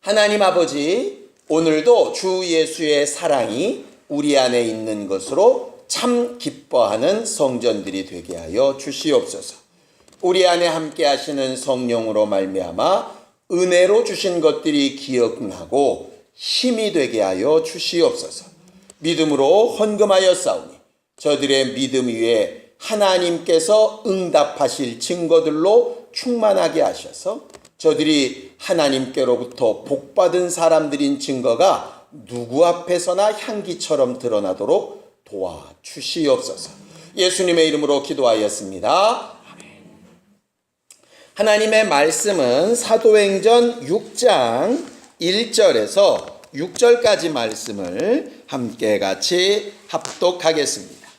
하나님 아버지, 오늘도 주 예수의 사랑이 우리 안에 있는 것으로 참 기뻐하는 성전들이 되게 하여 주시옵소서. 우리 안에 함께 하시는 성령으로 말미암아 은혜로 주신 것들이 기억나고 힘이 되게 하여 주시옵소서. 믿음으로 헌금하여 싸우니 저들의 믿음 위에 하나님께서 응답하실 증거들로 충만하게 하셔서 저들이 하나님께로부터 복받은 사람들인 증거가 누구 앞에서나 향기처럼 드러나도록 도와주시옵소서. 예수님의 이름으로 기도하였습니다. 하나님의 말씀은 사도행전 6장 1절에서 6절까지 말씀을 함께 같이 합독하겠습니다.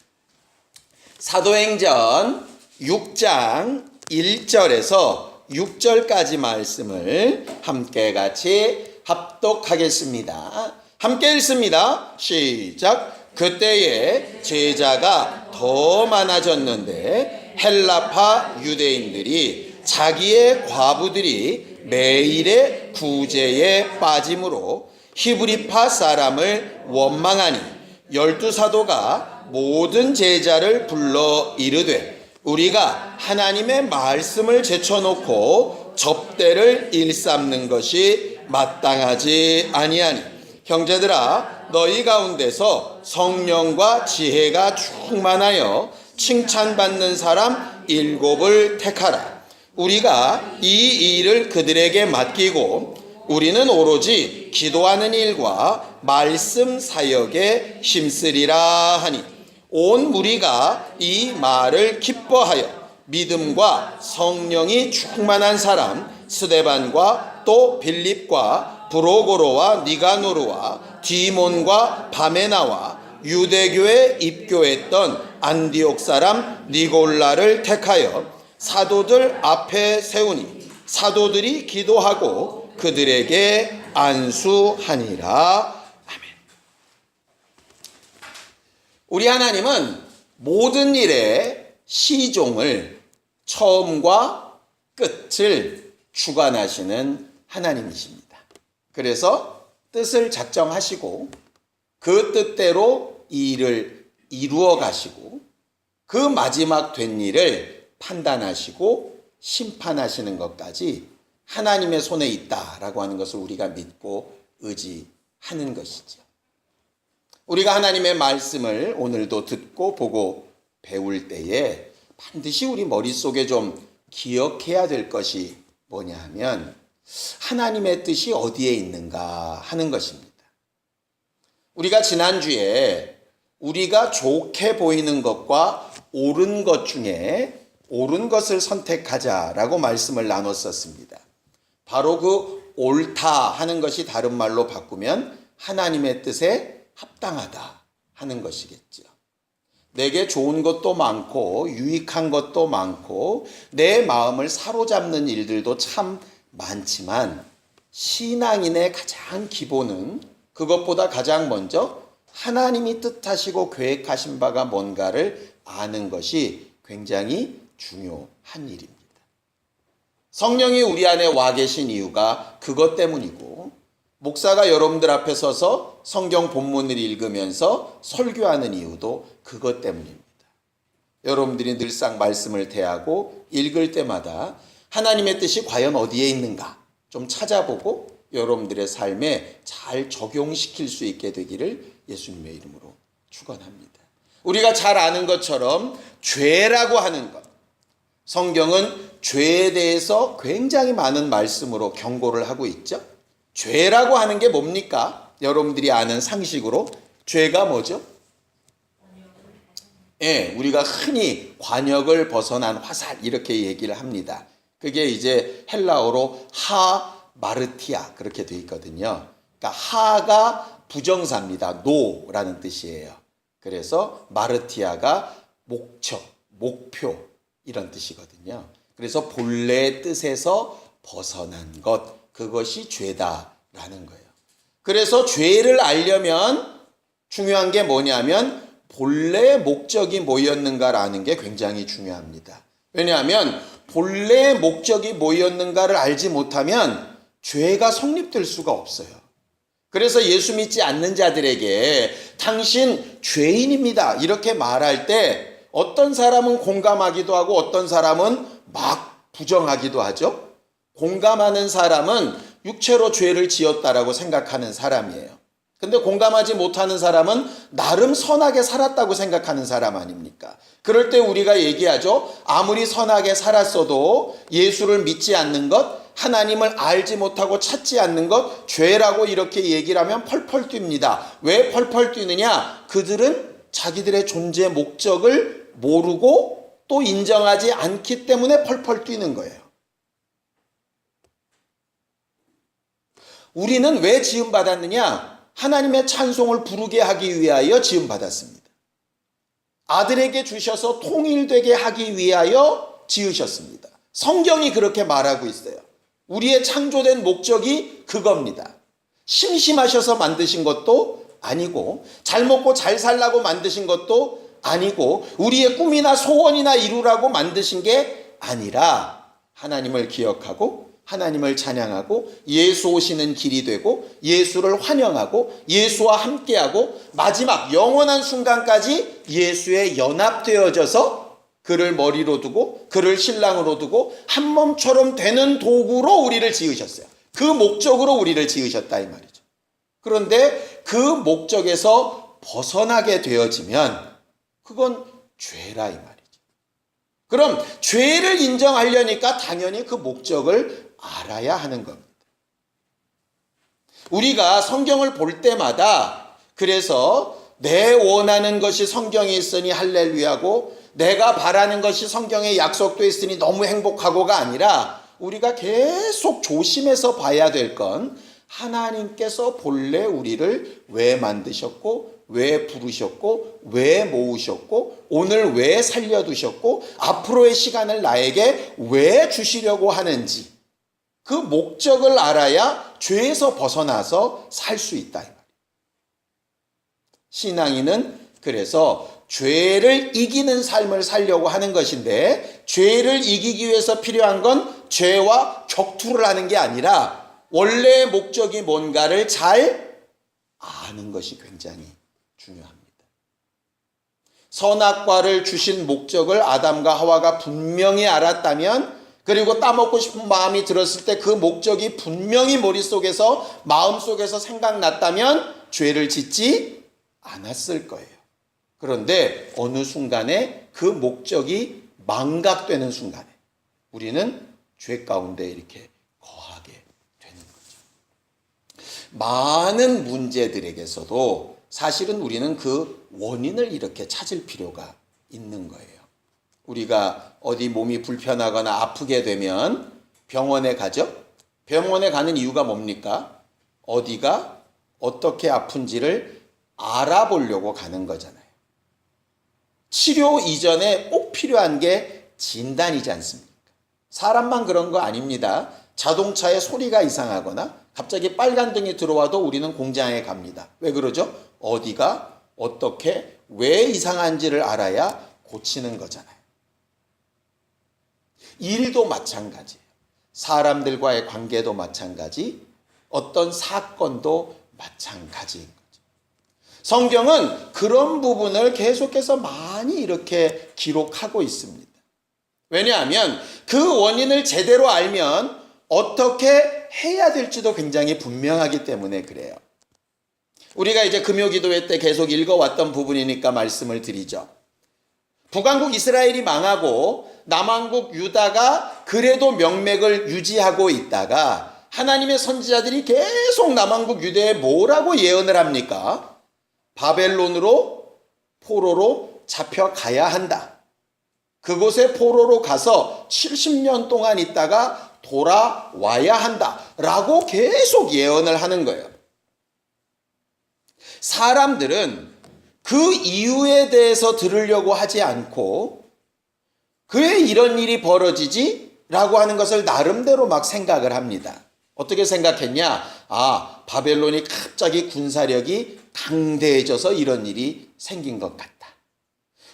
사도행전 6장 1절에서 6절까지 말씀을 함께 같이 합독하겠습니다. 함께 읽습니다. 시작. 그때에 제자가 더 많아졌는데 헬라파 유대인들이 자기의 과부들이 매일의 구제에 빠짐으로 히브리파 사람을 원망하니 12사도가 모든 제자를 불러 이르되 우리가 하나님의 말씀을 제쳐놓고 접대를 일삼는 것이 마땅하지 아니하니 형제들아 너희 가운데서 성령과 지혜가 충만하여 칭찬받는 사람 7을 택하라. 우리가 이 일을 그들에게 맡기고 우리는 오로지 기도하는 일과 말씀 사역에 힘쓰리라 하니 온 무리가 이 말을 기뻐하여 믿음과 성령이 충만한 사람 스데반과 또 빌립과 브로고로와 니가노르와 디몬과 바메나와 유대교에 입교했던 안디옥 사람 니골라를 택하여 사도들 앞에 세우니 사도들이 기도하고 그들에게 안수하니라. 아멘. 우리 하나님은 모든 일의 시종을 처음과 끝을 주관하시는 하나님이십니다. 그래서 뜻을 작정하시고 그 뜻대로 이 일을 이루어 가시고 그 마지막 된 일을 판단하시고 심판하시는 것까지 하나님의 손에 있다라고 하는 것을 우리가 믿고 의지하는 것이죠. 우리가 하나님의 말씀을 오늘도 듣고 보고 배울 때에 반드시 우리 머릿속에 좀 기억해야 될 것이 뭐냐 하면 하나님의 뜻이 어디에 있는가 하는 것입니다. 우리가 지난주에 우리가 좋게 보이는 것과 옳은 것 중에 옳은 것을 선택하자라고 말씀을 나눴었습니다. 바로 그 옳다 하는 것이 다른 말로 바꾸면 하나님의 뜻에 합당하다 하는 것이겠죠. 내게 좋은 것도 많고 유익한 것도 많고 내 마음을 사로잡는 일들도 참 많지만 신앙인의 가장 기본은 그것보다 가장 먼저 하나님이 뜻하시고 계획하신 바가 뭔가를 아는 것이 굉장히 중요한 일입니다. 성령이 우리 안에 와 계신 이유가 그것 때문이고 목사가 여러분들 앞에 서서 성경 본문을 읽으면서 설교하는 이유도 그것 때문입니다. 여러분들이 늘상 말씀을 대하고 읽을 때마다 하나님의 뜻이 과연 어디에 있는가 좀 찾아보고 여러분들의 삶에 잘 적용시킬 수 있게 되기를 예수님의 이름으로 축원합니다. 우리가 잘 아는 것처럼 죄라고 하는 것, 성경은 죄에 대해서 굉장히 많은 말씀으로 경고를 하고 있죠. 죄라고 하는 게 뭡니까? 여러분들이 아는 상식으로 죄가 뭐죠? 우리가 흔히 관역을 벗어난 화살 이렇게 얘기를 합니다. 그게 이제 헬라어로 하마르티아 그렇게 되어 있거든요. 그러니까 하가 부정사입니다. 노라는 뜻이에요. 그래서 마르티아가 목적, 목표 이런 뜻이거든요. 그래서 본래의 뜻에서 벗어난 것, 그것이 죄다라는 거예요. 그래서 죄를 알려면 중요한 게 뭐냐면 본래의 목적이 뭐였는가라는 게 굉장히 중요합니다. 왜냐하면 본래의 목적이 뭐였는가를 알지 못하면 죄가 성립될 수가 없어요. 그래서 예수 믿지 않는 자들에게 당신 죄인입니다 이렇게 말할 때 어떤 사람은 공감하기도 하고 어떤 사람은 막 부정하기도 하죠. 공감하는 사람은 육체로 죄를 지었다라고 생각하는 사람이에요. 근데 공감하지 못하는 사람은 나름 선하게 살았다고 생각하는 사람 아닙니까? 그럴 때 우리가 얘기하죠. 아무리 선하게 살았어도 예수를 믿지 않는 것, 하나님을 알지 못하고 찾지 않는 것, 죄라고 이렇게 얘기를 하면 펄펄 뜁니다. 왜 펄펄 뛰느냐? 그들은 자기들의 존재 목적을 모르고 또 인정하지 않기 때문에 펄펄 뛰는 거예요. 우리는 왜 지음받았느냐? 하나님의 찬송을 부르게 하기 위하여 지음받았습니다. 아들에게 주셔서 통일되게 하기 위하여 지으셨습니다. 성경이 그렇게 말하고 있어요. 우리의 창조된 목적이 그겁니다. 심심하셔서 만드신 것도 아니고 잘 먹고 잘 살라고 만드신 것도 아니고 우리의 꿈이나 소원이나 이루라고 만드신 게 아니라 하나님을 기억하고 하나님을 찬양하고 예수 오시는 길이 되고 예수를 환영하고 예수와 함께하고 마지막 영원한 순간까지 예수에 연합되어져서 그를 머리로 두고 그를 신랑으로 두고 한 몸처럼 되는 도구로 우리를 지으셨어요. 그 목적으로 우리를 지으셨다 이 말이죠. 그런데 그 목적에서 벗어나게 되어지면 그건 죄라 이 말이죠. 그럼 죄를 인정하려니까 당연히 그 목적을 알아야 하는 겁니다. 우리가 성경을 볼 때마다 그래서 내 원하는 것이 성경에 있으니 할렐루야고 내가 바라는 것이 성경에 약속되어 있으니 너무 행복하고가 아니라 우리가 계속 조심해서 봐야 될 건 하나님께서 본래 우리를 왜 만드셨고 왜 부르셨고 왜 모으셨고 오늘 왜 살려두셨고 앞으로의 시간을 나에게 왜 주시려고 하는지 그 목적을 알아야 죄에서 벗어나서 살 수 있다 이 말이에요. 신앙인은 그래서 죄를 이기는 삶을 살려고 하는 것인데 죄를 이기기 위해서 필요한 건 죄와 격투를 하는 게 아니라 원래의 목적이 뭔가를 잘 아는 것이 굉장히 중요합니다. 선악과를 주신 목적을 아담과 하와가 분명히 알았다면 그리고 따먹고 싶은 마음이 들었을 때 그 목적이 분명히 머릿속에서 마음속에서 생각났다면 죄를 짓지 않았을 거예요. 그런데 어느 순간에 그 목적이 망각되는 순간에 우리는 죄 가운데 이렇게 거하게 되는 거죠. 많은 문제들에게서도 사실은 우리는 그 원인을 이렇게 찾을 필요가 있는 거예요. 우리가 어디 몸이 불편하거나 아프게 되면 병원에 가죠. 병원에 가는 이유가 뭡니까? 어디가 어떻게 아픈지를 알아보려고 가는 거잖아요. 치료 이전에 꼭 필요한 게 진단이지 않습니까? 사람만 그런 거 아닙니다. 자동차에 소리가 이상하거나 갑자기 빨간 등이 들어와도 우리는 공장에 갑니다. 왜 그러죠? 어디가 어떻게 왜 이상한지를 알아야 고치는 거잖아요. 일도 마찬가지예요. 사람들과의 관계도 마찬가지, 어떤 사건도 마찬가지인 거죠. 성경은 그런 부분을 계속해서 많이 이렇게 기록하고 있습니다. 왜냐하면 그 원인을 제대로 알면 어떻게 해야 될지도 굉장히 분명하기 때문에 그래요. 우리가 이제 금요기도회 때 계속 읽어왔던 부분이니까 말씀을 드리죠. 북왕국 이스라엘이 망하고 남왕국 유다가 그래도 명맥을 유지하고 있다가 하나님의 선지자들이 계속 남왕국 유다에 뭐라고 예언을 합니까? 바벨론으로 포로로 잡혀가야 한다. 그곳에 포로로 가서 70년 동안 있다가 돌아와야 한다 라고 계속 예언을 하는 거예요. 사람들은 그 이유에 대해서 들으려고 하지 않고 왜 이런 일이 벌어지지? 라고 하는 것을 나름대로 막 생각을 합니다. 어떻게 생각했냐? 아, 바벨론이 갑자기 군사력이 강대해져서 이런 일이 생긴 것 같다.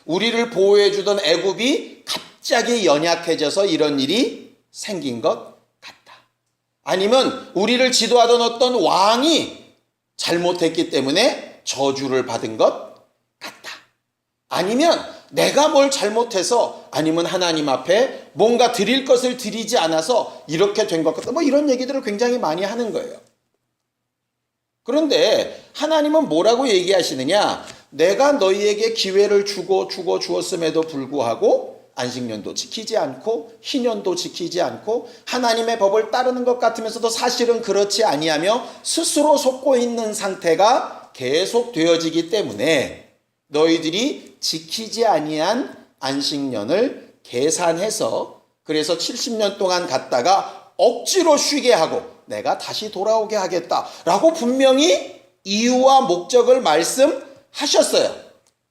우리를 보호해주던 애굽이 갑자기 연약해져서 이런 일이 생긴 것 같다. 아니면 우리를 지도하던 어떤 왕이 잘못했기 때문에 저주를 받은 것 같다. 아니면 내가 뭘 잘못해서 아니면 하나님 앞에 뭔가 드릴 것을 드리지 않아서 이렇게 된 것 같다. 뭐 이런 얘기들을 굉장히 많이 하는 거예요. 그런데 하나님은 뭐라고 얘기하시느냐? 내가 너희에게 기회를 주었음에도 불구하고 안식년도 지키지 않고 희년도 지키지 않고 하나님의 법을 따르는 것 같으면서도 사실은 그렇지 아니하며 스스로 속고 있는 상태가 계속 되어지기 때문에 너희들이 지키지 아니한 안식년을 계산해서 그래서 70년 동안 갔다가 억지로 쉬게 하고 내가 다시 돌아오게 하겠다라고 분명히 이유와 목적을 말씀하셨어요.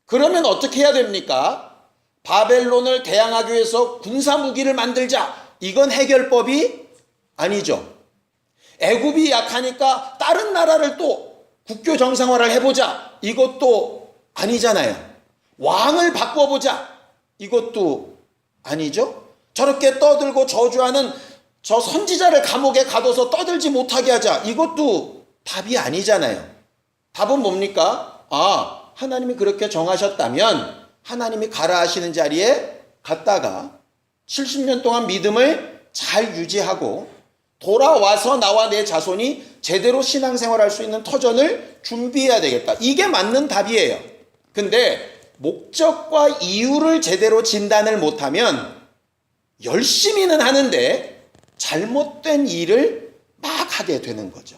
그러면 어떻게 해야 됩니까? 바벨론을 대항하기 위해서 군사 무기를 만들자. 이건 해결법이 아니죠. 애굽이 약하니까 다른 나라를 또 국교 정상화를 해보자. 이것도 아니잖아요. 왕을 바꿔보자. 이것도 아니죠. 저렇게 떠들고 저주하는 저 선지자를 감옥에 가둬서 떠들지 못하게 하자. 이것도 답이 아니잖아요. 답은 뭡니까? 하나님이 그렇게 정하셨다면 하나님이 가라 하시는 자리에 갔다가 70년 동안 믿음을 잘 유지하고 돌아와서 나와 내 자손이 제대로 신앙생활할 수 있는 터전을 준비해야 되겠다. 이게 맞는 답이에요. 근데 목적과 이유를 제대로 진단을 못하면 열심히는 하는데 잘못된 일을 막 하게 되는 거죠.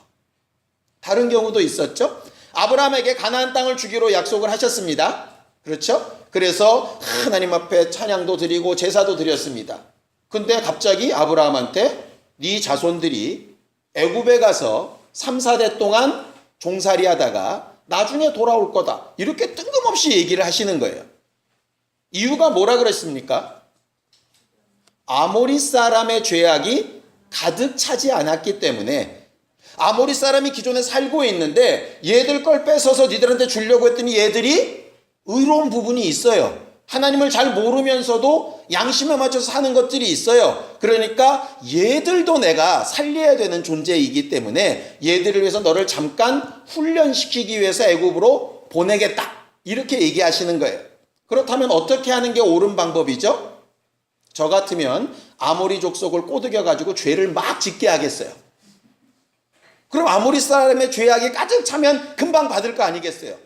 다른 경우도 있었죠. 아브라함에게 가나안 땅을 주기로 약속을 하셨습니다. 그렇죠? 그래서 하나님 앞에 찬양도 드리고 제사도 드렸습니다. 근데 갑자기 아브라함한테 네 자손들이 애굽에 가서 3, 4대 동안 종살이 하다가 나중에 돌아올 거다. 이렇게 뜬금없이 얘기를 하시는 거예요. 이유가 뭐라 그랬습니까? 아모리 사람의 죄악이 가득 차지 않았기 때문에 아모리 사람이 기존에 살고 있는데 얘들 걸 뺏어서 니들한테 주려고 했더니 얘들이 의로운 부분이 있어요. 하나님을 잘 모르면서도 양심에 맞춰서 사는 것들이 있어요. 그러니까 얘들도 내가 살려야 되는 존재이기 때문에 얘들을 위해서 너를 잠깐 훈련시키기 위해서 애굽으로 보내겠다. 이렇게 얘기하시는 거예요. 그렇다면 어떻게 하는 게 옳은 방법이죠? 저 같으면 아모리 족속을 꼬드겨가지고 죄를 막 짓게 하겠어요. 그럼 아모리 사람의 죄악이 가득 차면 금방 받을 거 아니겠어요?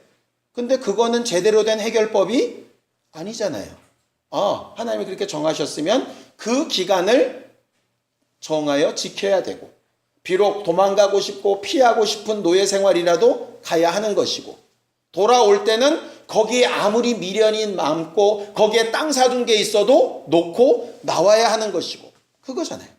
근데 그거는 제대로 된 해결법이 아니잖아요. 하나님이 그렇게 정하셨으면 그 기간을 정하여 지켜야 되고 비록 도망가고 싶고 피하고 싶은 노예 생활이라도 가야 하는 것이고 돌아올 때는 거기에 아무리 미련이 많고 거기에 땅 사둔 게 있어도 놓고 나와야 하는 것이고 그거잖아요.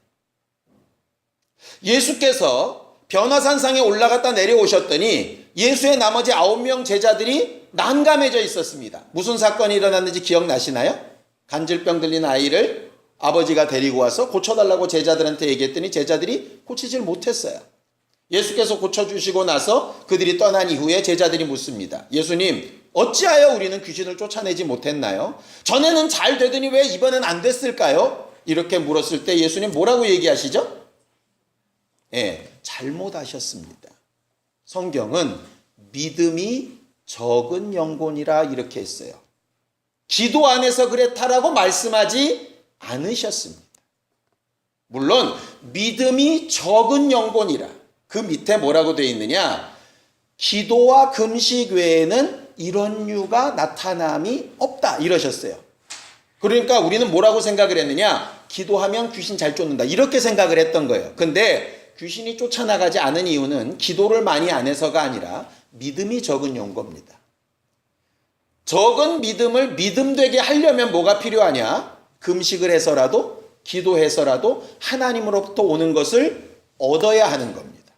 예수께서 변화산상에 올라갔다 내려오셨더니 예수의 나머지 9명 제자들이 난감해져 있었습니다. 무슨 사건이 일어났는지 기억나시나요? 간질병 들린 아이를 아버지가 데리고 와서 고쳐달라고 제자들한테 얘기했더니 제자들이 고치질 못했어요. 예수께서 고쳐주시고 나서 그들이 떠난 이후에 제자들이 묻습니다. 예수님, 어찌하여 우리는 귀신을 쫓아내지 못했나요? 전에는 잘 되더니 왜 이번엔 안 됐을까요? 이렇게 물었을 때 예수님 뭐라고 얘기하시죠? 잘못하셨습니다. 성경은 믿음이 적은 영혼이라 이렇게 했어요. 기도 안에서 그랬다라고 말씀하지 않으셨습니다. 물론 믿음이 적은 영혼이라 그 밑에 뭐라고 되어 있느냐? 기도와 금식 외에는 이런 류가 나타남이 없다 이러셨어요. 그러니까 우리는 뭐라고 생각을 했느냐? 기도하면 귀신 잘 쫓는다 이렇게 생각을 했던 거예요. 근데 귀신이 쫓아나가지 않은 이유는 기도를 많이 안 해서가 아니라 믿음이 적은 용거입니다. 적은 믿음을 믿음되게 하려면 뭐가 필요하냐? 금식을 해서라도 기도해서라도 하나님으로부터 오는 것을 얻어야 하는 겁니다.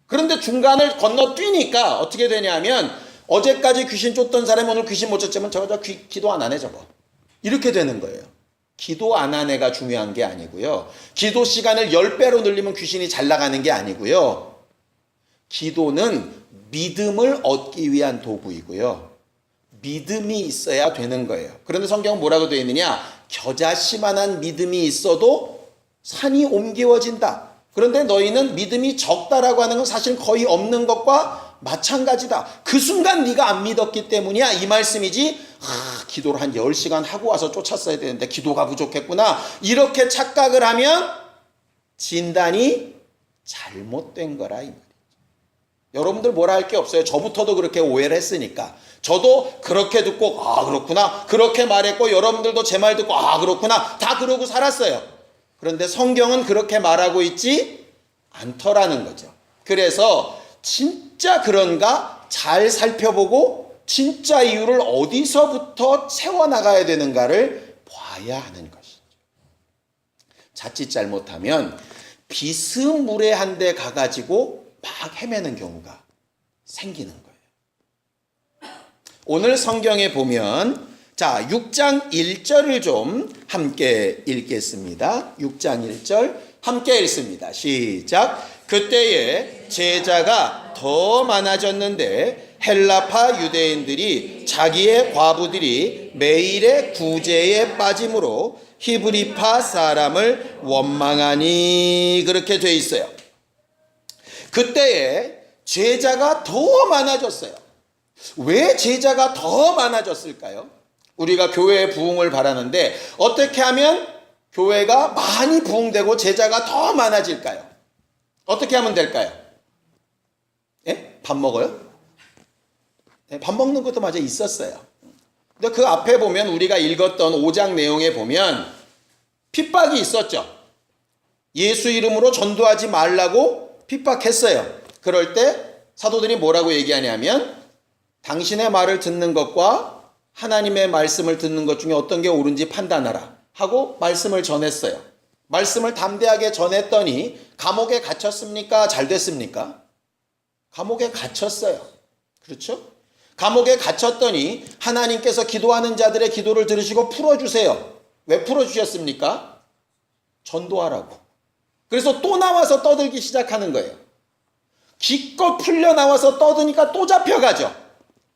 그런데 중간을 건너뛰니까 어떻게 되냐면 어제까지 귀신 쫓던 사람이 오늘 귀신 못 쫓으면 저거 기도 안 하네 저거. 이렇게 되는 거예요. 기도 안 한 애가 중요한 게 아니고요. 기도 시간을 10배로 늘리면 귀신이 잘 나가는 게 아니고요. 기도는 믿음을 얻기 위한 도구이고요. 믿음이 있어야 되는 거예요. 그런데 성경은 뭐라고 되어 있느냐? 겨자씨만한 믿음이 있어도 산이 옮겨진다. 그런데 너희는 믿음이 적다라고 하는 건 사실 거의 없는 것과 마찬가지다. 그 순간 네가 안 믿었기 때문이야. 이 말씀이지. 기도를 한 10시간 하고 와서 쫓았어야 되는데 기도가 부족했구나. 이렇게 착각을 하면 진단이 잘못된 거라 이 말이죠. 여러분들 뭐라 할 게 없어요. 저부터도 그렇게 오해를 했으니까. 저도 그렇게 듣고 그렇구나. 그렇게 말했고 여러분들도 제 말 듣고 그렇구나. 다 그러고 살았어요. 그런데 성경은 그렇게 말하고 있지 않더라는 거죠. 그래서 진짜 그런가 잘 살펴보고 진짜 이유를 어디서부터 세워나가야 되는가를 봐야 하는 것이죠. 자칫 잘못하면 비스무리한 데 가가지고 막 헤매는 경우가 생기는 거예요. 오늘 성경에 보면 6장 1절을 좀 함께 읽겠습니다. 6장 1절 함께 읽습니다. 시작. 그때에 제자가 더 많아졌는데 헬라파 유대인들이 자기의 과부들이 매일의 구제에 빠짐으로 히브리파 사람을 원망하니 그렇게 돼 있어요. 그때에 제자가 더 많아졌어요. 왜 제자가 더 많아졌을까요? 우리가 교회의 부흥을 바라는데 어떻게 하면 교회가 많이 부흥되고 제자가 더 많아질까요? 어떻게 하면 될까요? 밥 먹어요? 밥 먹는 것도 맞아 있었어요. 근데 그 앞에 보면 우리가 읽었던 5장 내용에 보면 핍박이 있었죠. 예수 이름으로 전도하지 말라고 핍박했어요. 그럴 때 사도들이 뭐라고 얘기하냐면 당신의 말을 듣는 것과 하나님의 말씀을 듣는 것 중에 어떤 게 옳은지 판단하라 하고 말씀을 전했어요. 말씀을 담대하게 전했더니 감옥에 갇혔습니까? 잘 됐습니까? 감옥에 갇혔어요. 그렇죠? 감옥에 갇혔더니 하나님께서 기도하는 자들의 기도를 들으시고 풀어주세요. 왜 풀어주셨습니까? 전도하라고. 그래서 또 나와서 떠들기 시작하는 거예요. 기껏 풀려 나와서 떠드니까 또 잡혀가죠.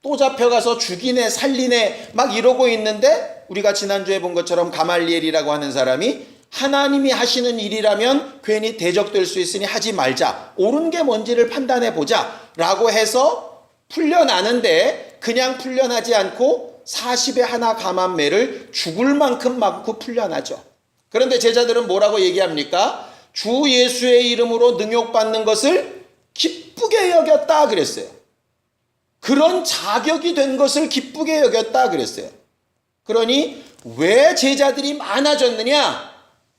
또 잡혀가서 죽이네 살리네 막 이러고 있는데 우리가 지난주에 본 것처럼 가말리엘이라고 하는 사람이 하나님이 하시는 일이라면 괜히 대적될 수 있으니 하지 말자. 옳은 게 뭔지를 판단해 보자 라고 해서 풀려나는데 그냥 풀려나지 않고 40에 하나 감한 매를 죽을 만큼 맞고 풀려나죠. 그런데 제자들은 뭐라고 얘기합니까? 주 예수의 이름으로 능욕받는 것을 기쁘게 여겼다 그랬어요. 그런 자격이 된 것을 기쁘게 여겼다 그랬어요. 그러니 왜 제자들이 많아졌느냐?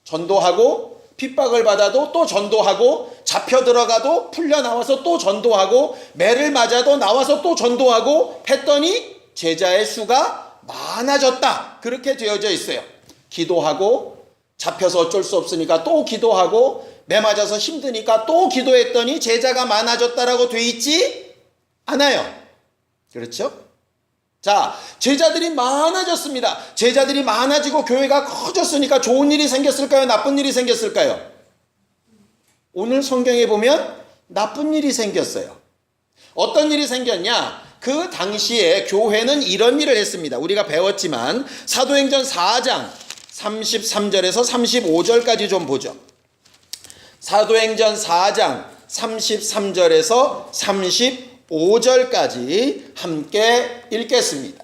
전도하고 핍박을 받아도 또 전도하고 잡혀 들어가도 풀려 나와서 또 전도하고 매를 맞아도 나와서 또 전도하고 했더니 제자의 수가 많아졌다. 그렇게 되어져 있어요. 기도하고 잡혀서 어쩔 수 없으니까 또 기도하고 매 맞아서 힘드니까 또 기도했더니 제자가 많아졌다라고 돼 있지 않아요. 그렇죠? 자, 제자들이 많아졌습니다. 제자들이 많아지고 교회가 커졌으니까 좋은 일이 생겼을까요? 나쁜 일이 생겼을까요? 오늘 성경에 보면 나쁜 일이 생겼어요. 어떤 일이 생겼냐? 그 당시에 교회는 이런 일을 했습니다. 우리가 배웠지만 사도행전 4장 33절에서 35절까지 좀 보죠. 사도행전 4장 33절에서 35절까지 함께 읽겠습니다.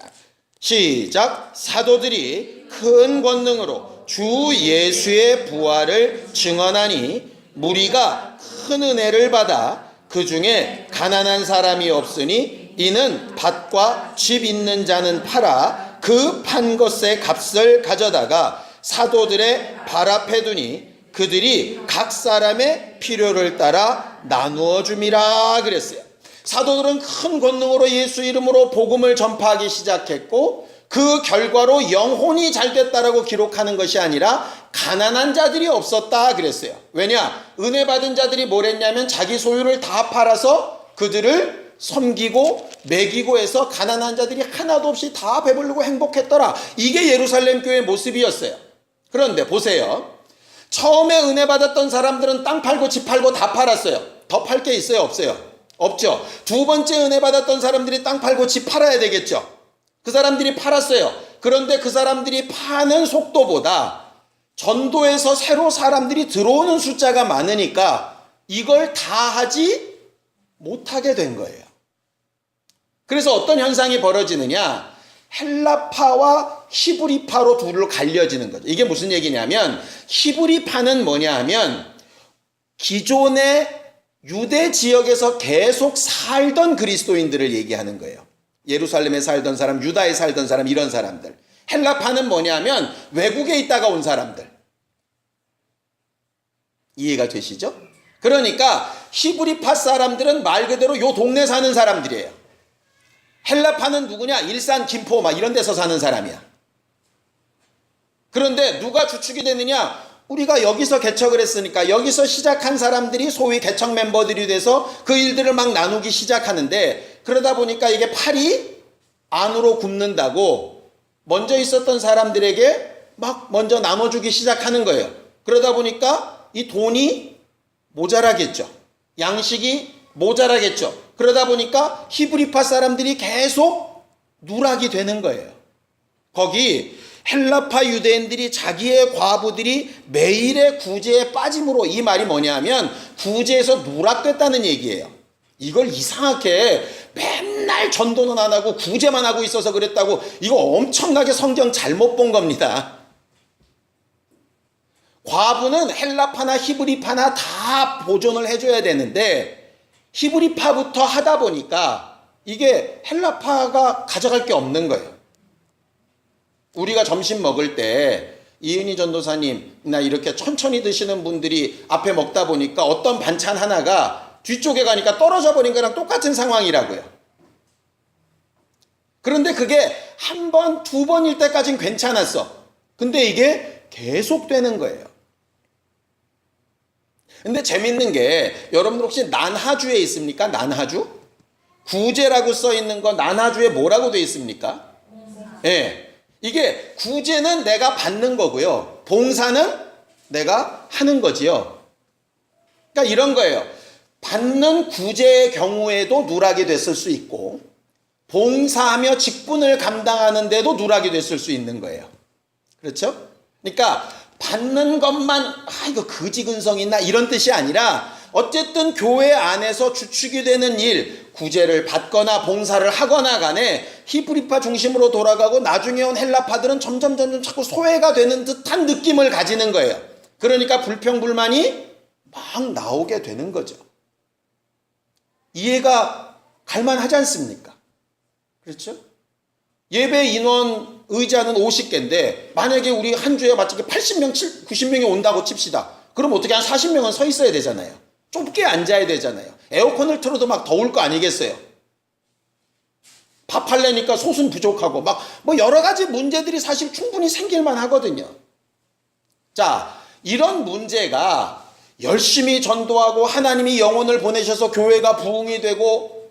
시작. 사도들이 큰 권능으로 주 예수의 부활을 증언하니 무리가 큰 은혜를 받아 그 중에 가난한 사람이 없으니 이는 밭과 집 있는 자는 팔아 그 판 것의 값을 가져다가 사도들의 발 앞에 두니 그들이 각 사람의 필요를 따라 나누어 줌이라 그랬어요. 사도들은 큰 권능으로 예수 이름으로 복음을 전파하기 시작했고 그 결과로 영혼이 잘 됐다라고 기록하는 것이 아니라 가난한 자들이 없었다 그랬어요. 왜냐? 은혜 받은 자들이 뭘 했냐면 자기 소유를 다 팔아서 그들을 섬기고 먹이고 해서 가난한 자들이 하나도 없이 다 배부르고 행복했더라. 이게 예루살렘 교회의 모습이었어요. 그런데 보세요. 처음에 은혜 받았던 사람들은 땅 팔고 집 팔고 다 팔았어요. 더 팔 게 있어요? 없어요? 없죠. 두 번째 은혜 받았던 사람들이 땅 팔고 집 팔아야 되겠죠. 그 사람들이 팔았어요. 그런데 그 사람들이 파는 속도보다 전도에서 새로 사람들이 들어오는 숫자가 많으니까 이걸 다 하지 못하게 된 거예요. 그래서 어떤 현상이 벌어지느냐? 헬라파와 히브리파로 둘로 갈려지는 거죠. 이게 무슨 얘기냐면 히브리파는 뭐냐 하면 기존의 유대 지역에서 계속 살던 그리스도인들을 얘기하는 거예요. 예루살렘에 살던 사람, 유다에 살던 사람, 이런 사람들. 헬라파는 뭐냐면 외국에 있다가 온 사람들. 이해가 되시죠? 그러니까 히브리파 사람들은 말 그대로 요 동네 사는 사람들이에요. 헬라파는 누구냐? 일산, 김포 막 이런 데서 사는 사람이야. 그런데 누가 주축이 되느냐? 우리가 여기서 개척을 했으니까 여기서 시작한 사람들이 소위 개척 멤버들이 돼서 그 일들을 막 나누기 시작하는데, 그러다 보니까 이게 팔이 안으로 굽는다고 먼저 있었던 사람들에게 막 먼저 나눠주기 시작하는 거예요. 그러다 보니까 이 돈이 모자라겠죠. 양식이 모자라겠죠. 그러다 보니까 히브리파 사람들이 계속 누락이 되는 거예요. 거기 헬라파 유대인들이 자기의 과부들이 매일의 구제에 빠짐으로, 이 말이 뭐냐면 구제에서 누락됐다는 얘기예요. 이걸 이상하게 맨날 전도는 안 하고 구제만 하고 있어서 그랬다고, 이거 엄청나게 성경 잘못 본 겁니다. 과부는 헬라파나 히브리파나 다 보존을 해줘야 되는데 히브리파부터 하다 보니까 이게 헬라파가 가져갈 게 없는 거예요. 우리가 점심 먹을 때 이은희 전도사님이나 이렇게 천천히 드시는 분들이 앞에 먹다 보니까 어떤 반찬 하나가 뒤쪽에 가니까 떨어져 버린 거랑 똑같은 상황이라고요. 그런데 그게 한 번, 두 번일 때까지는 괜찮았어. 근데 이게 계속 되는 거예요. 근데 재밌는 게, 여러분들 혹시 난하주에 있습니까? 난하주? 구제라고 써 있는 거 난하주에 뭐라고 되어 있습니까? 예. 이게 구제는 내가 받는 거고요. 봉사는 내가 하는 거지요. 그러니까 이런 거예요. 받는 구제의 경우에도 누락이 됐을 수 있고, 봉사하며 직분을 감당하는데도 누락이 됐을 수 있는 거예요. 그렇죠? 그러니까 받는 것만 이거 거지근성 있나 이런 뜻이 아니라, 어쨌든 교회 안에서 주축이 되는 일, 구제를 받거나 봉사를 하거나 간에 히브리파 중심으로 돌아가고 나중에 온 헬라파들은 점점 자꾸 소외가 되는 듯한 느낌을 가지는 거예요. 그러니까 불평불만이 막 나오게 되는 거죠. 이해가 갈만하지 않습니까? 그렇죠? 예배 인원 의자는 50개인데 만약에 우리 한 주에 마치 80명, 90명이 온다고 칩시다. 그럼 어떻게 한 40명은 서 있어야 되잖아요. 좁게 앉아야 되잖아요. 에어컨을 틀어도 막 더울 거 아니겠어요? 밥 하려니까 솥은 부족하고 막 뭐 여러 가지 문제들이 사실 충분히 생길만 하거든요. 자, 이런 문제가 열심히 전도하고 하나님이 영혼을 보내셔서 교회가 부흥이 되고,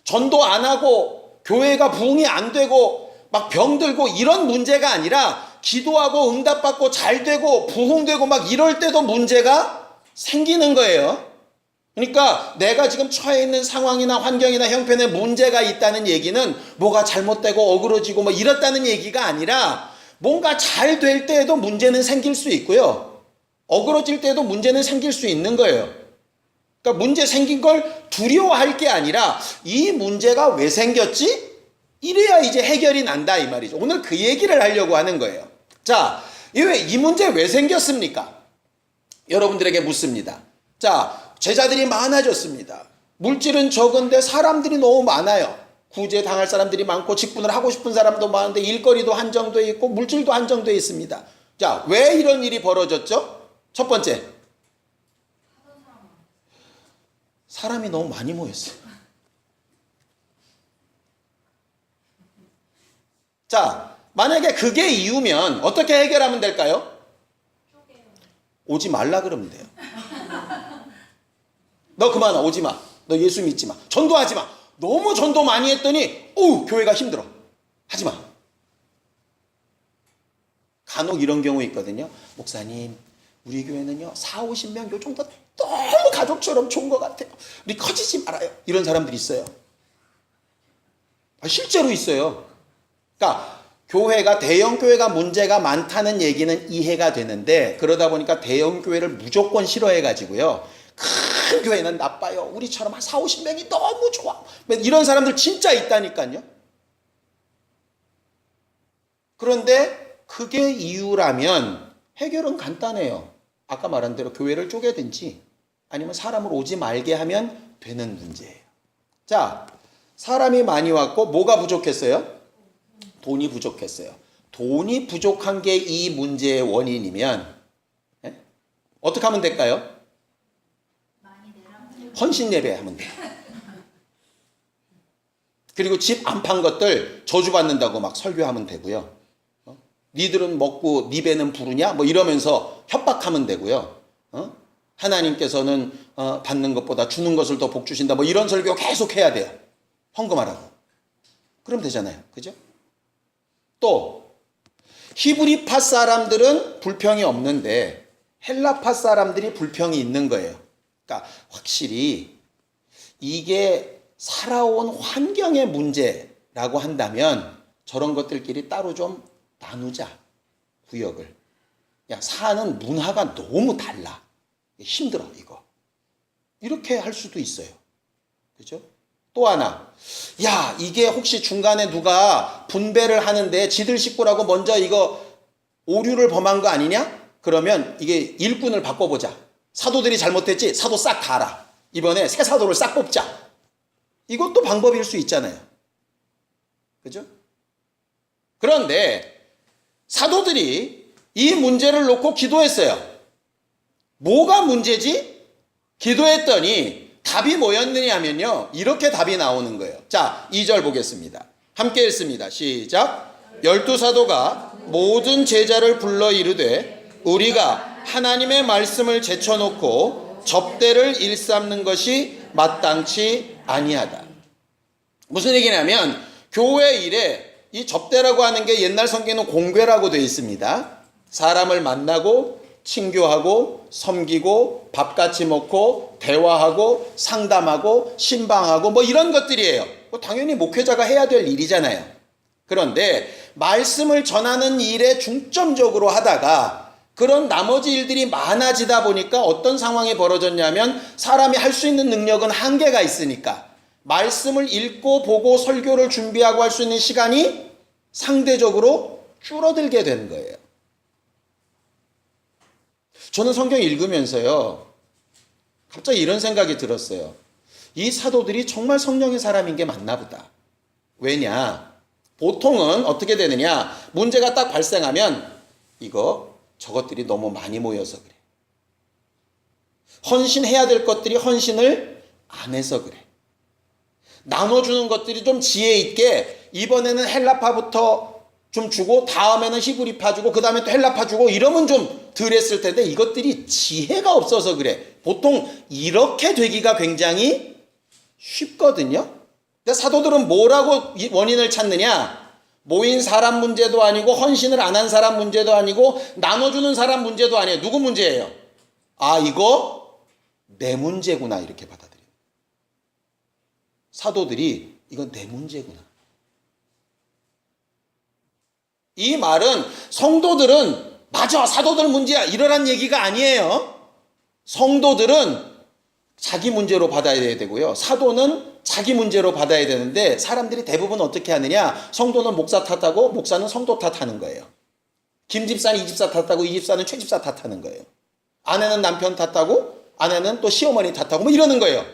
전도 안 하고 교회가 부흥이 안 되고 막 병들고 이런 문제가 아니라, 기도하고 응답받고 잘 되고 부흥되고 막 이럴 때도 문제가 생기는 거예요. 그러니까 내가 지금 처해 있는 상황이나 환경이나 형편에 문제가 있다는 얘기는 뭐가 잘못되고 어그러지고 뭐 이렇다는 얘기가 아니라, 뭔가 잘 될 때에도 문제는 생길 수 있고요, 어그러질 때에도 문제는 생길 수 있는 거예요. 그러니까 문제 생긴 걸 두려워할 게 아니라, 이 문제가 왜 생겼지? 이래야 이제 해결이 난다 이 말이죠. 오늘 그 얘기를 하려고 하는 거예요. 자, 이 문제 왜 생겼습니까? 여러분들에게 묻습니다. 자, 제자들이 많아졌습니다. 물질은 적은데 사람들이 너무 많아요. 구제 당할 사람들이 많고 직분을 하고 싶은 사람도 많은데 일거리도 한정되어 있고 물질도 한정되어 있습니다. 자, 왜 이런 일이 벌어졌죠? 첫 번째, 사람이 너무 많이 모였어요. 자, 만약에 그게 이유면 어떻게 해결하면 될까요? 오지 말라 그러면 돼요. 너 그만 와, 오지 마. 너 예수 믿지 마. 전도하지 마. 너무 전도 많이 했더니 교회가 힘들어. 하지 마. 간혹 이런 경우 있거든요. 목사님, 우리 교회는요 4, 50명 요 정도 너무 가족처럼 좋은 것 같아요. 우리 커지지 말아요. 이런 사람들이 있어요. 실제로 있어요. 그러니까 교회가, 대형 교회가 문제가 많다는 얘기는 이해가 되는데, 그러다 보니까 대형 교회를 무조건 싫어해 가지고요, 큰 교회는 나빠요. 우리처럼 한 4, 50명이 너무 좋아. 이런 사람들 진짜 있다니까요. 그런데 그게 이유라면 해결은 간단해요. 아까 말한 대로 교회를 쪼개든지 아니면 사람을 오지 말게 하면 되는 문제예요. 자, 사람이 많이 왔고 뭐가 부족했어요? 돈이 부족했어요. 돈이 부족한 게 이 문제의 원인이면 어떻게 하면 될까요? 헌신 예배하면 돼요. 그리고 집 안 판 것들 저주받는다고 막 설교하면 되고요. 니들은 먹고 니 배는 부르냐? 뭐 이러면서 협박하면 되고요. 하나님께서는 받는 것보다 주는 것을 더 복 주신다. 뭐 이런 설교 계속 해야 돼요. 헌금하라고. 그럼 되잖아요. 그죠? 또 히브리파 사람들은 불평이 없는데 헬라파 사람들이 불평이 있는 거예요. 그러니까 확실히 이게 살아온 환경의 문제라고 한다면 저런 것들끼리 따로 좀 나누자. 구역을. 야, 사는 문화가 너무 달라. 힘들어 이거. 이렇게 할 수도 있어요. 그죠? 또 하나. 야, 이게 혹시 중간에 누가 분배를 하는데 지들 식구라고 먼저 이거 오류를 범한 거 아니냐? 그러면 이게 일꾼을 바꿔보자. 사도들이 잘못했지? 사도 싹 가라. 이번에 새 사도를 싹 뽑자. 이것도 방법일 수 있잖아요. 그죠? 그런데 사도들이 이 문제를 놓고 기도했어요. 뭐가 문제지? 기도했더니 답이 뭐였느냐 하면요. 이렇게 답이 나오는 거예요. 자, 2절 보겠습니다. 함께 읽습니다. 시작. 12사도가 모든 제자를 불러 이르되 우리가 하나님의 말씀을 제쳐놓고 접대를 일삼는 것이 마땅치 아니하다. 무슨 얘기냐면 교회 일에 이 접대라고 하는 게 옛날 성경에는 공궤라고 되어 있습니다. 사람을 만나고 친교하고 섬기고 밥같이 먹고 대화하고 상담하고 신방하고 뭐 이런 것들이에요. 당연히 목회자가 해야 될 일이잖아요. 그런데 말씀을 전하는 일에 중점적으로 하다가 그런 나머지 일들이 많아지다 보니까 어떤 상황이 벌어졌냐면 사람이 할 수 있는 능력은 한계가 있으니까 말씀을 읽고 보고 설교를 준비하고 할 수 있는 시간이 상대적으로 줄어들게 된 거예요. 저는 성경 읽으면서요, 갑자기 이런 생각이 들었어요. 이 사도들이 정말 성령의 사람인 게 맞나 보다. 왜냐? 보통은 어떻게 되느냐? 문제가 딱 발생하면 저것들이 너무 많이 모여서 그래. 헌신해야 될 것들이 헌신을 안 해서 그래. 나눠주는 것들이 좀 지혜 있게 이번에는 헬라파부터 좀 주고 다음에는 히브리파 주고 그 다음에 또 헬라파 주고 이러면 좀 덜 했을 텐데 이것들이 지혜가 없어서 그래. 보통 이렇게 되기가 굉장히 쉽거든요. 근데 사도들은 뭐라고 원인을 찾느냐? 모인 사람 문제도 아니고 헌신을 안 한 사람 문제도 아니고 나눠주는 사람 문제도 아니에요. 누구 문제예요? 아, 이거 내 문제구나 이렇게 받아들여요. 사도들이 이건 내 문제구나. 이 말은 성도들은 맞아 사도들 문제야 이러란 얘기가 아니에요. 성도들은 자기 문제로 받아야 되고요. 사도는 자기 문제로 받아야 되는데 사람들이 대부분 어떻게 하느냐? 성도는 목사 탓하고 목사는 성도 탓하는 거예요. 김 집사는 이 집사 탓하고 이 집사는 최 집사 탓하는 거예요. 아내는 남편 탓하고 아내는 또 시어머니 탓하고 뭐 이러는 거예요.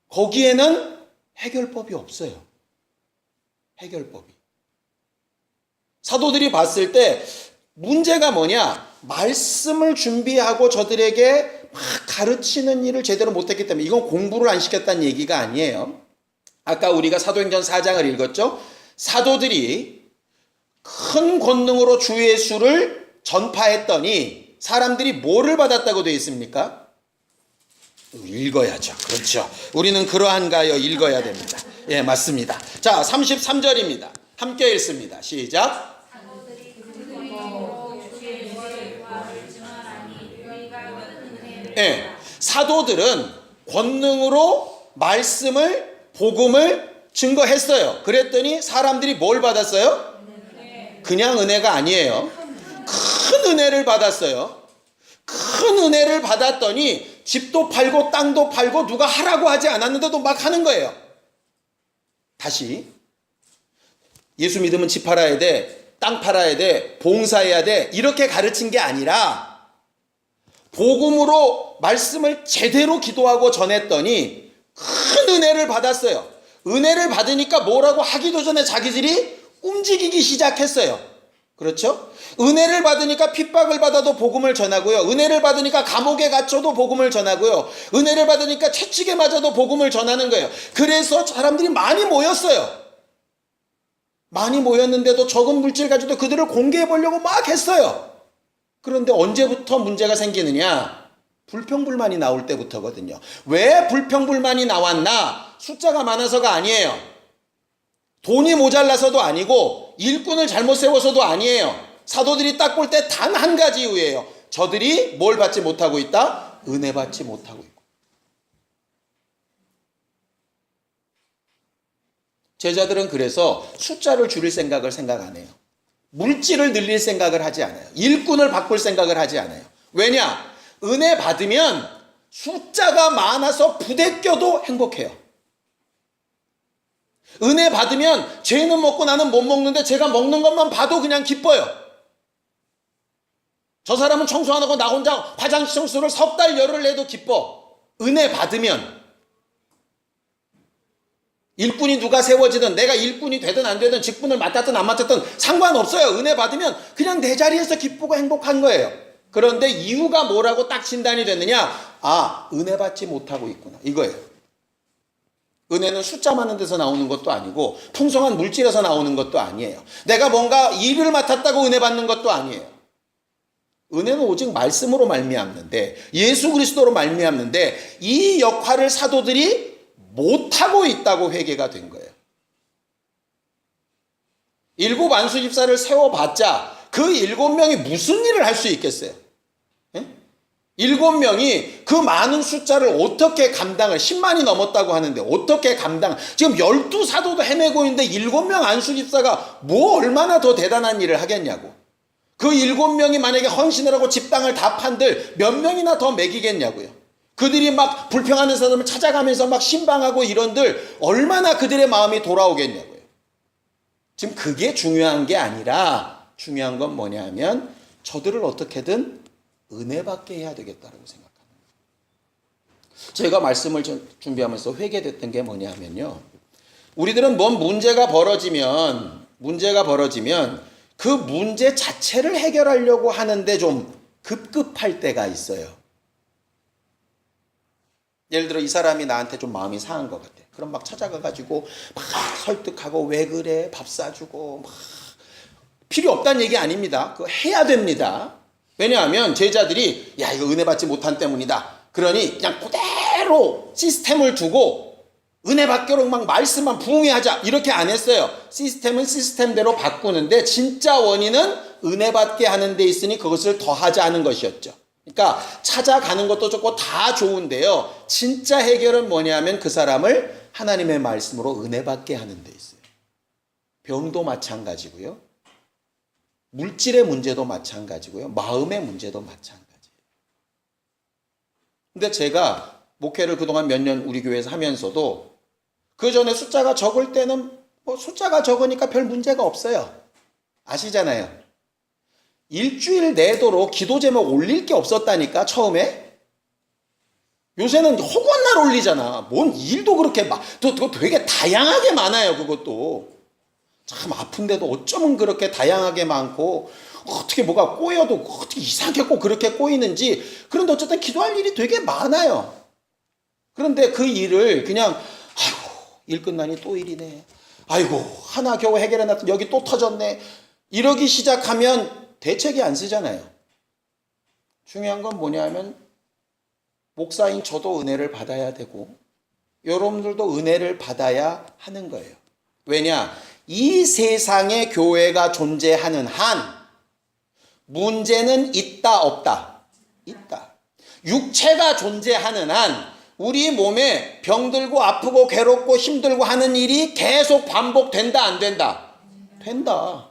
거기에는 해결법이 없어요. 해결법이. 사도들이 봤을 때 문제가 뭐냐? 말씀을 준비하고 저들에게 막 가르치는 일을 제대로 못했기 때문에 이건 공부를 안 시켰다는 얘기가 아니에요. 아까 우리가 사도행전 4장을 읽었죠. 사도들이 큰 권능으로 주 예수를 전파했더니 사람들이 뭐를 받았다고 되어 있습니까? 읽어야죠. 그렇죠. 우리는 그러한가요? 읽어야 됩니다. 예, 맞습니다. 자, 33절입니다. 함께 읽습니다. 시작. 예, 사도들은 권능으로 말씀을 복음을 증거했어요. 그랬더니 사람들이 뭘 받았어요? 그냥 은혜가 아니에요. 큰 은혜를 받았어요. 큰 은혜를 받았더니 집도 팔고 땅도 팔고 누가 하라고 하지 않았는데도 막 하는 거예요. 다시 예수 믿으면 집 팔아야 돼, 땅 팔아야 돼, 봉사해야 돼 이렇게 가르친 게 아니라 복음으로 말씀을 제대로 기도하고 전했더니 큰 은혜를 받았어요. 은혜를 받으니까 뭐라고 하기도 전에 자기들이 움직이기 시작했어요. 그렇죠? 은혜를 받으니까 핍박을 받아도 복음을 전하고요. 은혜를 받으니까 감옥에 갇혀도 복음을 전하고요. 은혜를 받으니까 채찍에 맞아도 복음을 전하는 거예요. 그래서 사람들이 많이 모였어요. 많이 모였는데도 적은 물질 가지고 그들을 공개해 보려고 막 했어요. 그런데 언제부터 문제가 생기느냐? 불평불만이 나올 때부터거든요. 왜 불평불만이 나왔나? 숫자가 많아서가 아니에요. 돈이 모자라서도 아니고 일꾼을 잘못 세워서도 아니에요. 사도들이 딱 볼 때 단 한 가지 이유예요. 저들이 뭘 받지 못하고 있다? 은혜 받지 못하고 있고. 제자들은 그래서 숫자를 줄일 생각을 생각 안 해요. 물질을 늘릴 생각을 하지 않아요. 일꾼을 바꿀 생각을 하지 않아요. 왜냐? 은혜 받으면 숫자가 많아서 부대껴도 행복해요. 은혜 받으면 쟤는 먹고 나는 못 먹는데 제가 먹는 것만 봐도 그냥 기뻐요. 저 사람은 청소 안 하고 나 혼자 화장실 청소를 석 달 열흘 내도 기뻐. 은혜 받으면 일꾼이 누가 세워지든 내가 일꾼이 되든 안 되든 직분을 맡았든 안 맡았든 상관없어요. 은혜 받으면 그냥 내 자리에서 기쁘고 행복한 거예요. 그런데 이유가 뭐라고 딱 진단이 됐느냐? 아, 은혜 받지 못하고 있구나. 이거예요. 은혜는 숫자 많은 데서 나오는 것도 아니고 풍성한 물질에서 나오는 것도 아니에요. 내가 뭔가 일을 맡았다고 은혜 받는 것도 아니에요. 은혜는 오직 말씀으로 말미암는데 예수 그리스도로 말미암는데 이 역할을 사도들이 못하고 있다고 회개가 된 거예요. 7 안수 집사를 세워봤자 그 7명이 무슨 일을 할 수 있겠어요? 7명이 그 많은 숫자를 어떻게 감당을 10만이 넘었다고 하는데 어떻게 감당 지금 12사도도 헤매고 있는데 7명 안수 집사가 뭐 얼마나 더 대단한 일을 하겠냐고. 그 7명이 만약에 헌신을 하고 집당을 다 판들 몇 명이나 더 먹이겠냐고요. 그들이 막 불평하는 사람을 찾아가면서 막 신방하고 이런들 얼마나 그들의 마음이 돌아오겠냐고요. 지금 그게 중요한 게 아니라 중요한 건 뭐냐 하면 저들을 어떻게든 은혜 받게 해야 되겠다고 생각합니다. 제가 말씀을 준비하면서 회개됐던 게 뭐냐 하면요. 우리들은 뭔 문제가 벌어지면 그 문제 자체를 해결하려고 하는데 좀 급급할 때가 있어요. 예를 들어 이 사람이 나한테 좀 마음이 상한 것 같아. 그럼 막 찾아가가지고 막 설득하고 왜 그래 밥 사주고 막 필요 없다는 얘기 아닙니다. 그거 해야 됩니다. 왜냐하면 제자들이 야 이거 은혜 받지 못한 때문이다. 그러니 그냥 그대로 시스템을 두고 은혜 받기로 막 말씀만 부응하자 이렇게 안 했어요. 시스템은 시스템대로 바꾸는데 진짜 원인은 은혜 받게 하는 데 있으니 그것을 더하자 하는 것이었죠. 그러니까 찾아가는 것도 좋고 다 좋은데요. 진짜 해결은 뭐냐면 그 사람을 하나님의 말씀으로 은혜 받게 하는 데 있어요. 병도 마찬가지고요. 물질의 문제도 마찬가지고요. 마음의 문제도 마찬가지예요. 근데 제가 목회를 그동안 몇 년 우리 교회에서 하면서도 그 전에 숫자가 적을 때는 뭐 숫자가 적으니까 별 문제가 없어요. 아시잖아요. 일주일 내도록 기도 제목 올릴 게 없었다니까 처음에. 요새는 허구한 날 올리잖아. 뭔 일도 그렇게 또 되게 다양하게 많아요. 그것도 참 아픈데도 어쩌면 그렇게 다양하게 많고 어떻게 뭐가 꼬여도 어떻게 이상하게 꼭 그렇게 꼬이는지. 그런데 어쨌든 기도할 일이 되게 많아요. 그런데 그 일을 그냥 아이고 일 끝나니 또 일이네. 아이고 하나 겨우 해결해놨더니 여기 또 터졌네. 이러기 시작하면 대책이 안 쓰잖아요. 중요한 건 뭐냐면 목사인 저도 은혜를 받아야 되고 여러분들도 은혜를 받아야 하는 거예요. 왜냐? 이 세상에 교회가 존재하는 한 문제는 있다 없다? 있다. 육체가 존재하는 한 우리 몸에 병들고 아프고 괴롭고 힘들고 하는 일이 계속 반복된다 안 된다? 된다.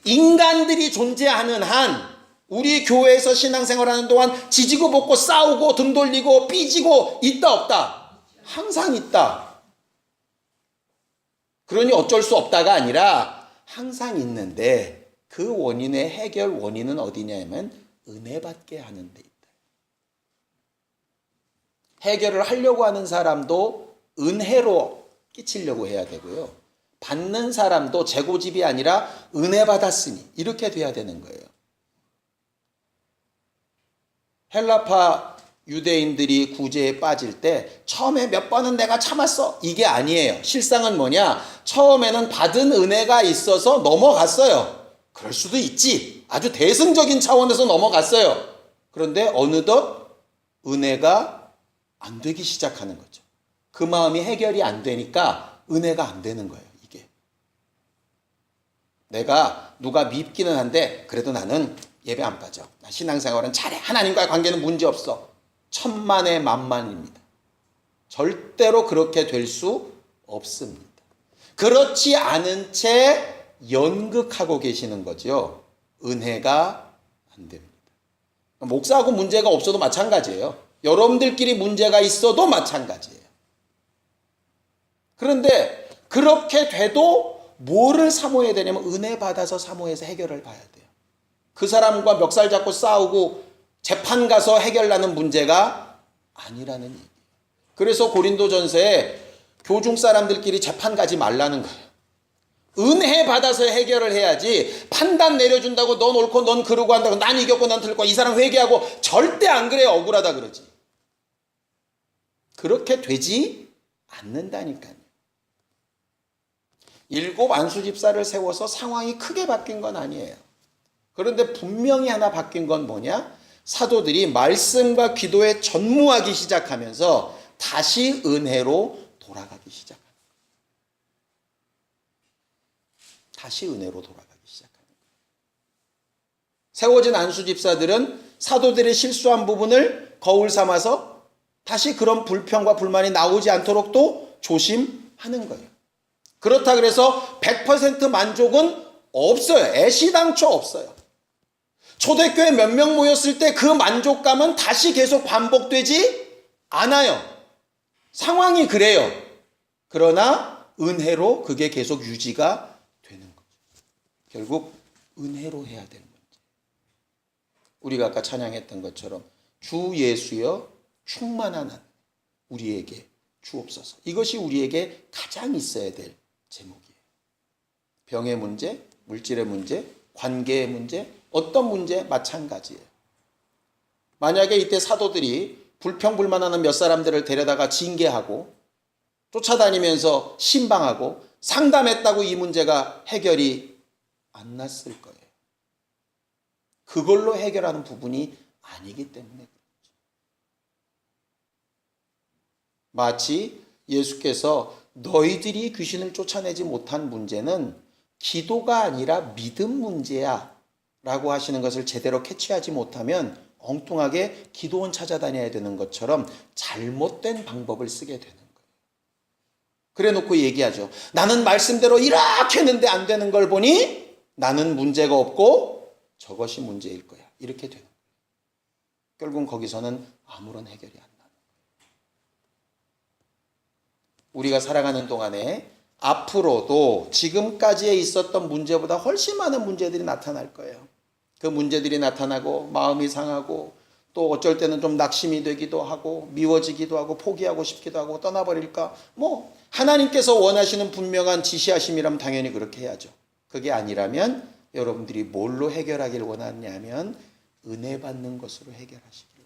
인간들이 존재하는 한 우리 교회에서 신앙생활하는 동안 지지고 볶고 싸우고 등 돌리고 삐지고 있다 없다? 항상 있다. 그러니 어쩔 수 없다가 아니라 항상 있는데 그 원인의 해결 원인은 어디냐면 은혜 받게 하는 데 있다. 해결을 하려고 하는 사람도 은혜로 끼치려고 해야 되고요. 받는 사람도 재고집이 아니라 은혜 받았으니 이렇게 돼야 되는 거예요. 헬라파 유대인들이 구제에 빠질 때 처음에 몇 번은 내가 참았어. 이게 아니에요. 실상은 뭐냐? 처음에는 받은 은혜가 있어서 넘어갔어요. 그럴 수도 있지. 아주 대승적인 차원에서 넘어갔어요. 그런데 어느덧 은혜가 안 되기 시작하는 거죠. 그 마음이 해결이 안 되니까 은혜가 안 되는 거예요. 이게. 내가 누가 밉기는 한데 그래도 나는 예배 안 빠져. 나 신앙생활은 잘해. 하나님과의 관계는 문제없어. 천만의 만만입니다. 절대로 그렇게 될 수 없습니다. 그렇지 않은 채 연극하고 계시는 거죠. 은혜가 안 됩니다. 목사하고 문제가 없어도 마찬가지예요. 여러분들끼리 문제가 있어도 마찬가지예요. 그런데 그렇게 돼도 뭐를 사모해야 되냐면 은혜 받아서 사모해서 해결을 봐야 돼요. 그 사람과 멱살 잡고 싸우고 재판 가서 해결나는 문제가 아니라는 얘기예요. 그래서 고린도전서에 교중 사람들끼리 재판 가지 말라는 거예요. 은혜 받아서 해결을 해야지 판단 내려준다고 넌 옳고 넌 그러고 한다고 난 이겼고 난 틀렸고 이 사람 회개하고 절대 안 그래요. 억울하다 그러지. 그렇게 되지 않는다니까요. 7 안수집사를 세워서 상황이 크게 바뀐 건 아니에요. 그런데 분명히 하나 바뀐 건 뭐냐? 사도들이 말씀과 기도에 전무하기 시작하면서 다시 은혜로 돌아가기 시작합니다. 다시 은혜로 돌아가기 시작하는 거예요. 세워진 안수집사들은 사도들의 실수한 부분을 거울 삼아서 다시 그런 불평과 불만이 나오지 않도록 또 조심하는 거예요. 그렇다 그래서 100% 만족은 없어요. 애시당초 없어요. 초대교회 몇 명 모였을 때 그 만족감은 다시 계속 반복되지 않아요. 상황이 그래요. 그러나 은혜로 그게 계속 유지가 되는 거죠. 결국 은혜로 해야 되는 문제. 우리가 아까 찬양했던 것처럼 주 예수여 충만한 한 우리에게 주옵소서. 이것이 우리에게 가장 있어야 될 제목이에요. 병의 문제, 물질의 문제, 관계의 문제, 어떤 문제 마찬가지예요. 만약에 이때 사도들이 불평불만하는 몇 사람들을 데려다가 징계하고 쫓아다니면서 신방하고 상담했다고 이 문제가 해결이 안 났을 거예요. 그걸로 해결하는 부분이 아니기 때문에 그렇죠. 마치 예수께서 너희들이 귀신을 쫓아내지 못한 문제는 기도가 아니라 믿음 문제야 라고 하시는 것을 제대로 캐치하지 못하면 엉뚱하게 기도원 찾아다녀야 되는 것처럼 잘못된 방법을 쓰게 되는 거예요. 그래 놓고 얘기하죠. 나는 말씀대로 이렇게 했는데 안 되는 걸 보니 나는 문제가 없고 저것이 문제일 거야. 이렇게 되는 거예요. 결국은 거기서는 아무런 해결이 안 나는 거예요. 우리가 살아가는 동안에 앞으로도 지금까지에 있었던 문제보다 훨씬 많은 문제들이 나타날 거예요. 그 문제들이 나타나고 마음이 상하고 또 어쩔 때는 좀 낙심이 되기도 하고 미워지기도 하고 포기하고 싶기도 하고 떠나버릴까? 하나님께서 원하시는 분명한 지시하심이라면 당연히 그렇게 해야죠. 그게 아니라면 여러분들이 뭘로 해결하기를 원하냐면 은혜 받는 것으로 해결하시기를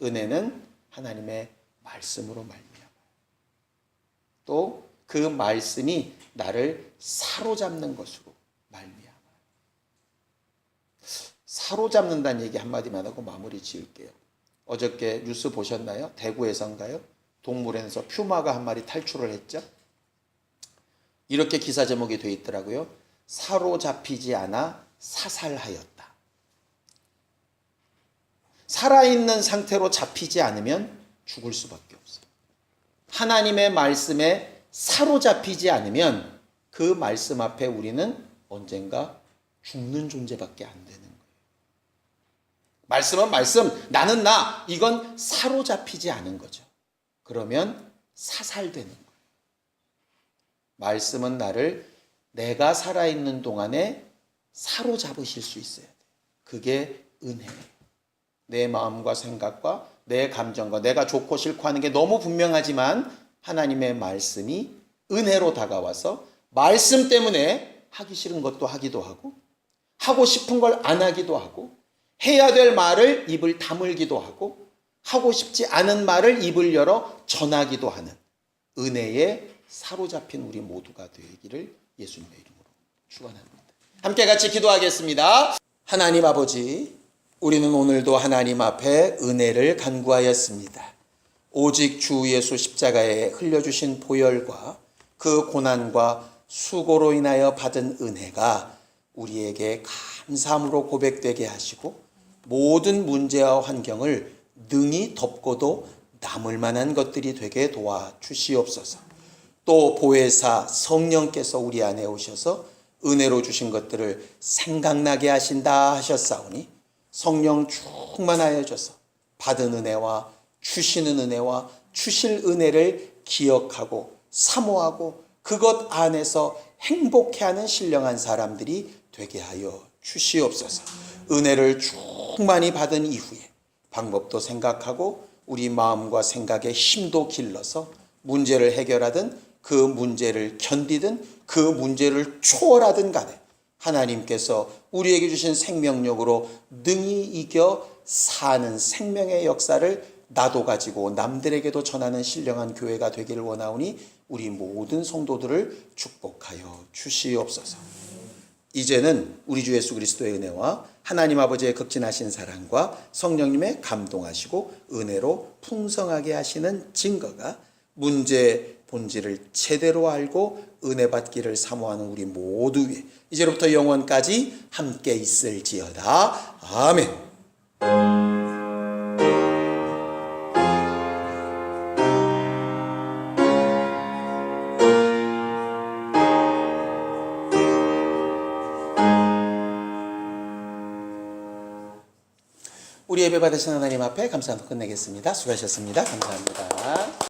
원해요. 은혜는 하나님의 말씀으로 말미암아요. 또 그 말씀이 나를 사로잡는 것으로 말미암아요. 사로잡는다는 얘기 한마디만 하고 마무리 지을게요. 어저께 뉴스 보셨나요? 대구에선가요? 동물원에서 퓨마가 한 마리 탈출을 했죠. 이렇게 기사 제목이 되어 있더라고요. 사로잡히지 않아 사살하였다. 살아있는 상태로 잡히지 않으면 죽을 수밖에 없어요. 하나님의 말씀에 사로잡히지 않으면 그 말씀 앞에 우리는 언젠가 죽는 존재밖에 안 되는 거예요. 말씀은 말씀, 나는 나. 이건 사로잡히지 않은 거죠. 그러면 사살되는 거예요. 말씀은 나를 내가 살아있는 동안에 사로잡으실 수 있어야 돼요. 그게 은혜예요. 내 마음과 생각과 내 감정과 내가 좋고 싫고 하는 게 너무 분명하지만 하나님의 말씀이 은혜로 다가와서 말씀 때문에 하기 싫은 것도 하기도 하고 하고 싶은 걸 안 하기도 하고 해야 될 말을 입을 다물기도 하고 하고 싶지 않은 말을 입을 열어 전하기도 하는 은혜에 사로잡힌 우리 모두가 되기를 예수님의 이름으로 축원합니다. 함께 같이 기도하겠습니다. 하나님 아버지, 우리는 오늘도 하나님 앞에 은혜를 간구하였습니다. 오직 주 예수 십자가에 흘려주신 보혈과 그 고난과 수고로 인하여 받은 은혜가 우리에게 감사함으로 고백되게 하시고 모든 문제와 환경을 능히 덮고도 남을 만한 것들이 되게 도와주시옵소서. 또 보혜사 성령께서 우리 안에 오셔서 은혜로 주신 것들을 생각나게 하신다 하셨사오니 성령 충만하여 져서 받은 은혜와 주시는 은혜와 주실 은혜를 기억하고 사모하고 그것 안에서 행복해하는 신령한 사람들이 되게 하여 주시옵소서. 은혜를 충만히 받은 이후에 방법도 생각하고 우리 마음과 생각의 힘도 길러서 문제를 해결하든 그 문제를 견디든 그 문제를 초월하든 간에 하나님께서 우리에게 주신 생명력으로 능히 이겨 사는 생명의 역사를 나도 가지고 남들에게도 전하는 신령한 교회가 되기를 원하오니 우리 모든 성도들을 축복하여 주시옵소서. 이제는 우리 주 예수 그리스도의 은혜와 하나님 아버지의 극진하신 사랑과 성령님의 감동하시고 은혜로 풍성하게 하시는 증거가 문제의 본질을 제대로 알고 은혜 받기를 사모하는 우리 모두 위에 이제로부터 영원까지 함께 있을지어다. 아멘. 우리 예배 받으신 하나님 앞에 감사함 끝내겠습니다. 수고하셨습니다. 감사합니다.